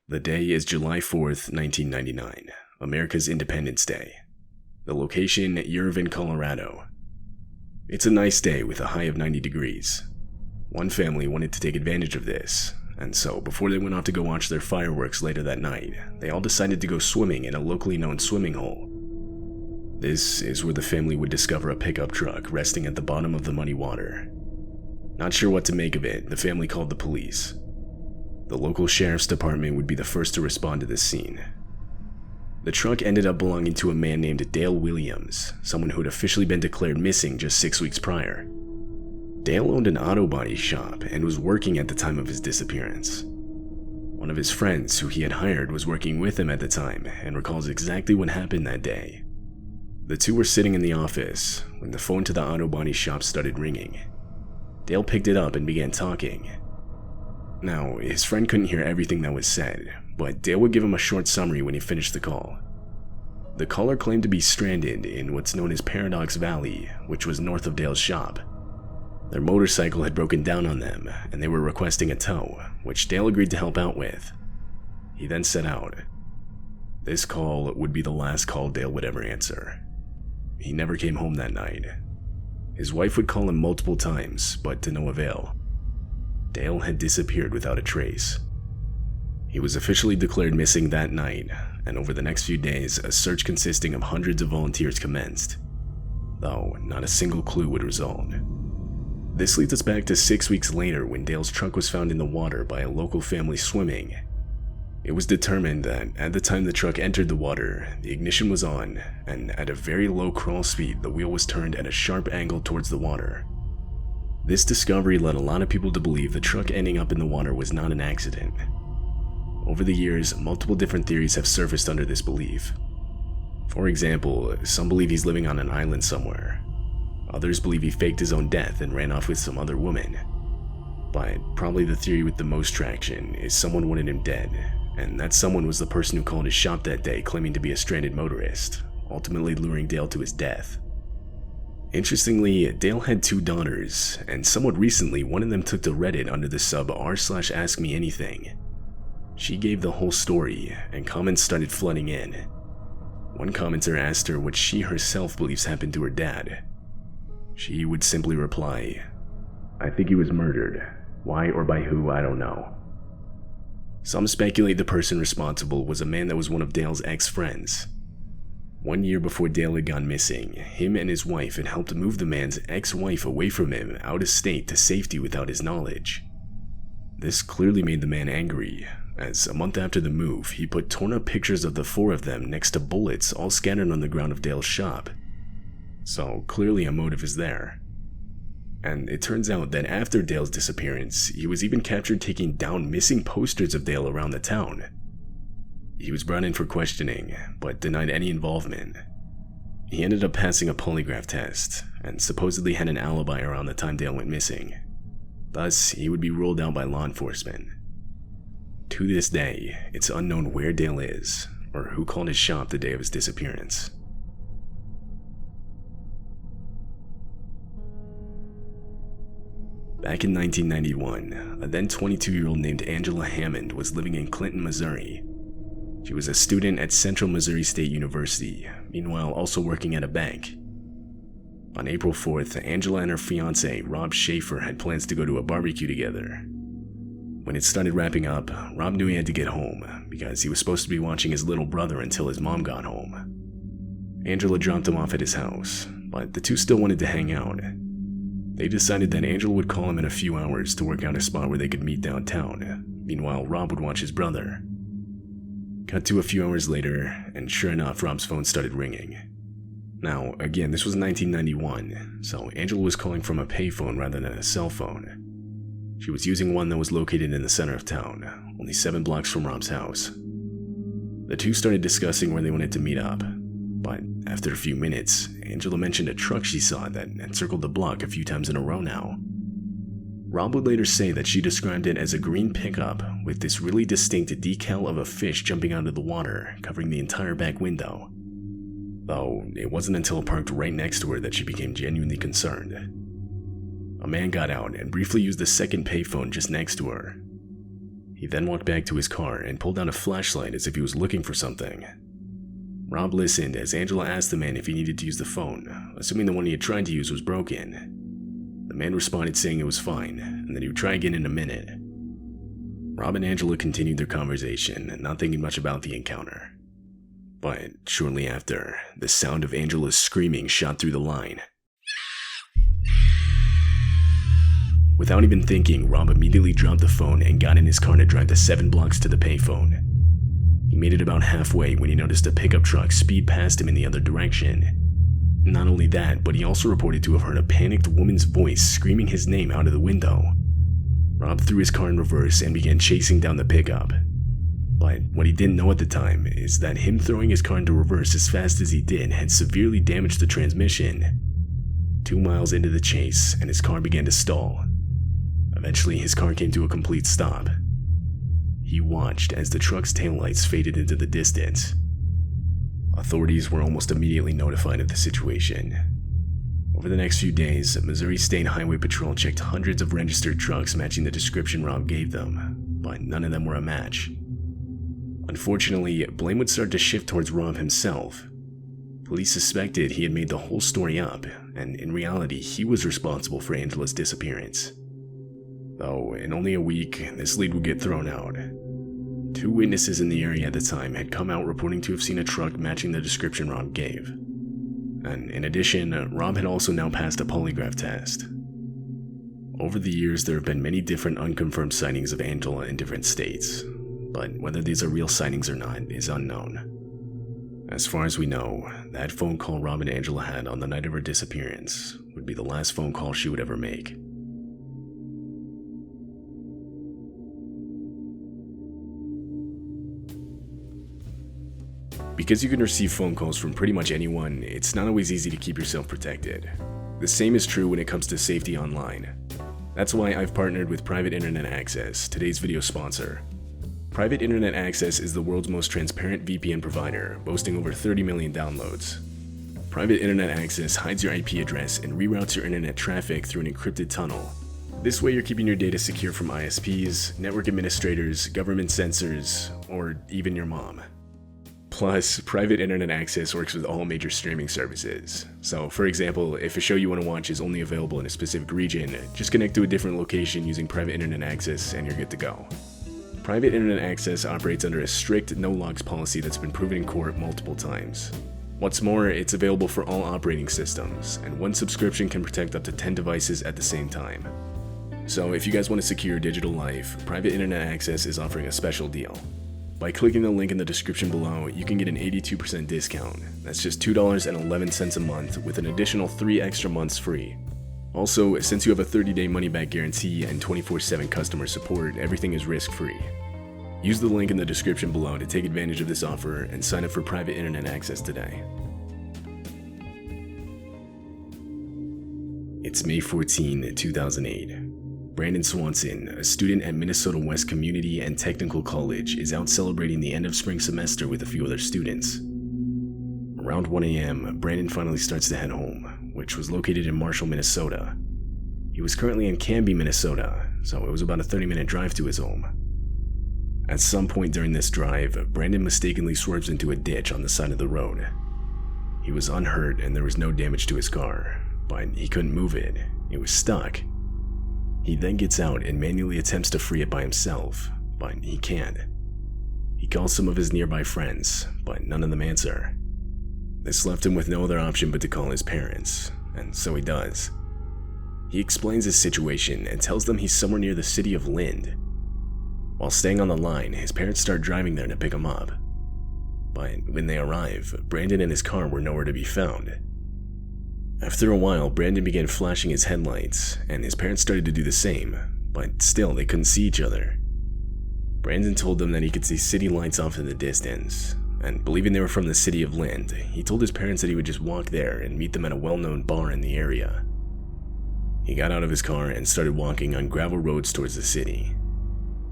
The day is July 4th, 1999, America's Independence Day. The location, Irvine, Colorado. It's a nice day with a high of 90 degrees. One family wanted to take advantage of this, and so before they went out to go watch their fireworks later that night, they all decided to go swimming in a locally known swimming hole. This is where the family would discover a pickup truck resting at the bottom of the muddy water. Not sure what to make of it, the family called the police. The local sheriff's department would be the first to respond to this scene. The truck ended up belonging to a man named Dale Williams, someone who had officially been declared missing just 6 weeks prior. Dale owned an auto body shop and was working at the time of his disappearance. One of his friends who he had hired was working with him at the time and recalls exactly what happened that day. The two were sitting in the office when the phone to the auto body shop started ringing. Dale picked it up and began talking. Now, his friend couldn't hear everything that was said, but Dale would give him a short summary when he finished the call. The caller claimed to be stranded in what's known as Paradox Valley, which was north of Dale's shop. Their motorcycle had broken down on them, and they were requesting a tow, which Dale agreed to help out with. He then set out. This call would be the last call Dale would ever answer. He never came home that night. His wife would call him multiple times, but to no avail. Dale had disappeared without a trace. He was officially declared missing that night, and over the next few days, a search consisting of hundreds of volunteers commenced, though not a single clue would result. This leads us back to 6 weeks later when Dale's truck was found in the water by a local family swimming. It was determined that at the time the truck entered the water, the ignition was on, and at a very low crawl speed, the wheel was turned at a sharp angle towards the water. This discovery led a lot of people to believe the truck ending up in the water was not an accident. Over the years, multiple different theories have surfaced under this belief. For example, some believe he's living on an island somewhere. Others believe he faked his own death and ran off with some other woman. But probably the theory with the most traction is someone wanted him dead, and that someone was the person who called his shop that day claiming to be a stranded motorist, ultimately luring Dale to his death. Interestingly, Dale had 2 daughters, and somewhat recently one of them took to Reddit under the sub r/askmeanything. She gave the whole story, and comments started flooding in. One commenter asked her what she herself believes happened to her dad. She would simply reply, "I think he was murdered. Why or by who, I don't know." Some speculate the person responsible was a man that was one of Dale's ex-friends. 1 year before Dale had gone missing, him and his wife had helped move the man's ex-wife away from him out of state to safety without his knowledge. This clearly made the man angry, as a month after the move, he put torn up pictures of the 4 of them next to bullets all scattered on the ground of Dale's shop. So clearly a motive is there. And it turns out that after Dale's disappearance, he was even captured taking down missing posters of Dale around the town. He was brought in for questioning, but denied any involvement. He ended up passing a polygraph test, and supposedly had an alibi around the time Dale went missing. Thus, he would be ruled out by law enforcement. To this day, it's unknown where Dale is, or who called his shop the day of his disappearance. Back in 1991, a then 22-year-old named Angela Hammond was living in Clinton, Missouri. She was a student at Central Missouri State University, meanwhile also working at a bank. On April 4th, Angela and her fiancé, Rob Schaefer, had plans to go to a barbecue together. When it started wrapping up, Rob knew he had to get home, because he was supposed to be watching his little brother until his mom got home. Angela dropped him off at his house, but the two still wanted to hang out. They decided that Angela would call him in a few hours to work out a spot where they could meet downtown. Meanwhile, Rob would watch his brother. Cut to a few hours later, and sure enough, Rob's phone started ringing. Now, again, this was 1991, so Angela was calling from a payphone rather than a cell phone. She was using one that was located in the center of town, only 7 blocks from Rob's house. The two started discussing where they wanted to meet up, but after a few minutes, Angela mentioned a truck she saw that had circled the block a few times in a row now. Rob would later say that she described it as a green pickup with this really distinct decal of a fish jumping out of the water, covering the entire back window. Though it wasn't until it parked right next to her that she became genuinely concerned. A man got out and briefly used the second payphone just next to her. He then walked back to his car and pulled out a flashlight as if he was looking for something. Rob listened as Angela asked the man if he needed to use the phone, assuming the one he had tried to use was broken. The man responded saying it was fine, and that he would try again in a minute. Rob and Angela continued their conversation, not thinking much about the encounter. But shortly after, the sound of Angela's screaming shot through the line. Without even thinking, Rob immediately dropped the phone and got in his car to drive the 7 blocks to the payphone. He made it about halfway when he noticed a pickup truck speed past him in the other direction. Not only that, but he also reported to have heard a panicked woman's voice screaming his name out of the window. Rob threw his car in reverse and began chasing down the pickup. But what he didn't know at the time is that him throwing his car into reverse as fast as he did had severely damaged the transmission. 2 miles into the chase, and his car began to stall. Eventually, his car came to a complete stop. He watched as the truck's taillights faded into the distance. Authorities were almost immediately notified of the situation. Over the next few days, Missouri State Highway Patrol checked hundreds of registered trucks matching the description Rob gave them, but none of them were a match. Unfortunately, blame would start to shift towards Rob himself. Police suspected he had made the whole story up, and in reality, he was responsible for Angela's disappearance. Though, in only a week, this lead would get thrown out. 2 witnesses in the area at the time had come out reporting to have seen a truck matching the description Rob gave. And in addition, Rob had also now passed a polygraph test. Over the years, there have been many different unconfirmed sightings of Angela in different states, but whether these are real sightings or not is unknown. As far as we know, that phone call Rob and Angela had on the night of her disappearance would be the last phone call she would ever make. Because you can receive phone calls from pretty much anyone, it's not always easy to keep yourself protected. The same is true when it comes to safety online. That's why I've partnered with Private Internet Access, today's video sponsor. Private Internet Access is the world's most transparent VPN provider, boasting over 30 million downloads. Private Internet Access hides your IP address and reroutes your internet traffic through an encrypted tunnel. This way you're keeping your data secure from ISPs, network administrators, government censors, or even your mom. Plus, Private Internet Access works with all major streaming services. So, for example, if a show you want to watch is only available in a specific region, just connect to a different location using Private Internet Access and you're good to go. Private Internet Access operates under a strict no-logs policy that's been proven in court multiple times. What's more, it's available for all operating systems, and one subscription can protect up to 10 devices at the same time. So if you guys want to secure your digital life, Private Internet Access is offering a special deal. By clicking the link in the description below, you can get an 82% discount. That's just $2.11 a month with an additional 3 extra months free. Also, since you have a 30-day money-back guarantee and 24/7 customer support, everything is risk-free. Use the link in the description below to take advantage of this offer and sign up for Private Internet Access today. It's May 14, 2008. Brandon Swanson, a student at Minnesota West Community and Technical College, is out celebrating the end of spring semester with a few other students. Around 1 a.m., Brandon finally starts to head home, which was located in Marshall, Minnesota. He was currently in Canby, Minnesota, so it was about a 30-minute drive to his home. At some point during this drive, Brandon mistakenly swerves into a ditch on the side of the road. He was unhurt and there was no damage to his car, but he couldn't move it. It was stuck. He then gets out and manually attempts to free it by himself, but he can't. He calls some of his nearby friends, but none of them answer. This left him with no other option but to call his parents, and so he does. He explains his situation and tells them he's somewhere near the city of Lind. While staying on the line, his parents start driving there to pick him up. But when they arrive, Brandon and his car were nowhere to be found. After a while, Brandon began flashing his headlights, and his parents started to do the same, but still they couldn't see each other. Brandon told them that he could see city lights off in the distance, and believing they were from the city of Lind, he told his parents that he would just walk there and meet them at a well-known bar in the area. He got out of his car and started walking on gravel roads towards the city.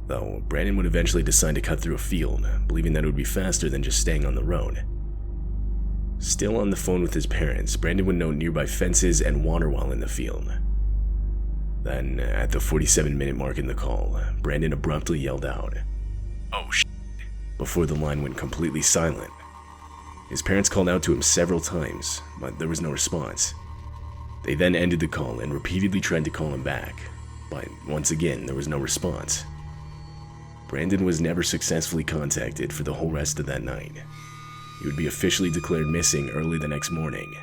Though, Brandon would eventually decide to cut through a field, believing that it would be faster than just staying on the road. Still on the phone with his parents, Brandon would note nearby fences and water while in the field. Then, at the 47-minute mark in the call, Brandon abruptly yelled out, "Oh shit," before the line went completely silent. His parents called out to him several times, but there was no response. They then ended the call and repeatedly tried to call him back, but once again there was no response. Brandon was never successfully contacted for the whole rest of that night. He would be officially declared missing early the next morning.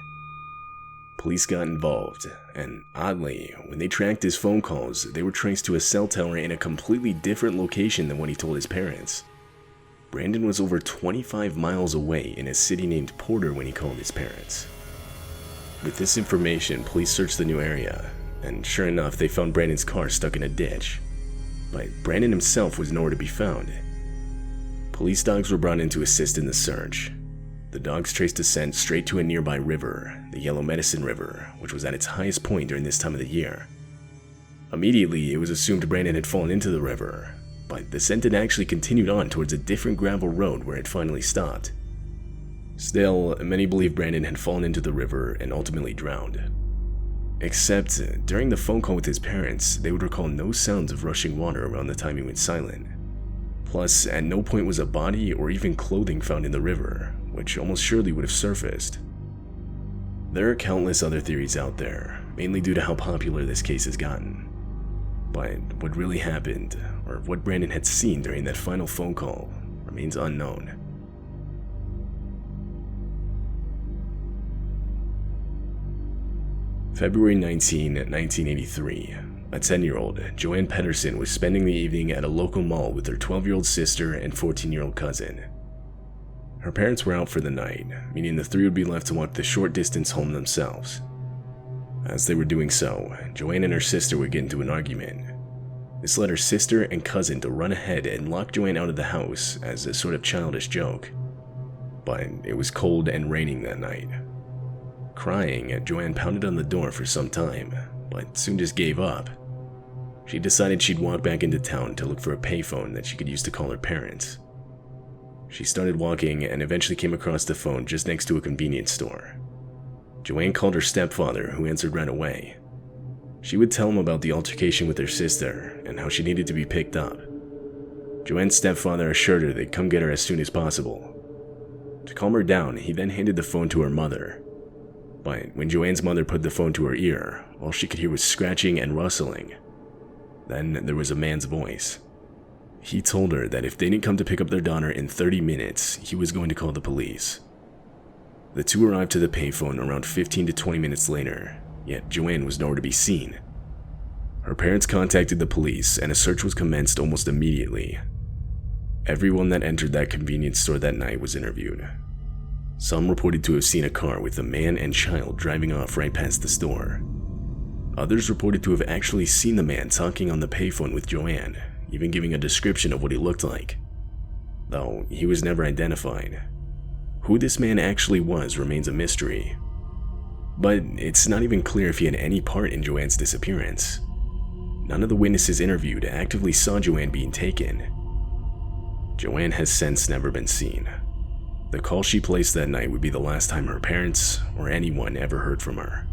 Police got involved, and oddly, when they tracked his phone calls, they were traced to a cell tower in a completely different location than what he told his parents. Brandon was over 25 miles away in a city named Porter when he called his parents. With this information, police searched the new area, and sure enough, they found Brandon's car stuck in a ditch. But Brandon himself was nowhere to be found. Police dogs were brought in to assist in the search. The dogs traced a scent straight to a nearby river, the Yellow Medicine River, which was at its highest point during this time of the year. Immediately, it was assumed Brandon had fallen into the river, but the scent had actually continued on towards a different gravel road where it finally stopped. Still, many believe Brandon had fallen into the river and ultimately drowned. Except, during the phone call with his parents, they would recall no sounds of rushing water around the time he went silent. Plus, at no point was a body or even clothing found in the river, which almost surely would have surfaced. There are countless other theories out there, mainly due to how popular this case has gotten. But what really happened, or what Brandon had seen during that final phone call, remains unknown. February 19, 1983, a 10-year-old, Joanne Pedersen, was spending the evening at a local mall with her 12-year-old sister and 14-year-old cousin. Her parents were out for the night, meaning the three would be left to walk the short distance home themselves. As they were doing so, Joanne and her sister would get into an argument. This led her sister and cousin to run ahead and lock Joanne out of the house as a sort of childish joke. But it was cold and raining that night. Crying, Joanne pounded on the door for some time, but soon just gave up. She decided she'd walk back into town to look for a payphone that she could use to call her parents. She started walking and eventually came across the phone just next to a convenience store. Joanne called her stepfather, who answered right away. She would tell him about the altercation with her sister and how she needed to be picked up. Joanne's stepfather assured her they'd come get her as soon as possible. To calm her down, he then handed the phone to her mother. But when Joanne's mother put the phone to her ear, all she could hear was scratching and rustling. Then there was a man's voice. He told her that if they didn't come to pick up their daughter in 30 minutes, he was going to call the police. The two arrived to the payphone around 15 to 20 minutes later, yet Joanne was nowhere to be seen. Her parents contacted the police and a search was commenced almost immediately. Everyone that entered that convenience store that night was interviewed. Some reported to have seen a car with a man and child driving off right past the store. Others reported to have actually seen the man talking on the payphone with Joanne, even giving a description of what he looked like. Though he was never identified. Who this man actually was remains a mystery. But it's not even clear if he had any part in Joanne's disappearance. None of the witnesses interviewed actively saw Joanne being taken. Joanne has since never been seen. The call she placed that night would be the last time her parents or anyone ever heard from her.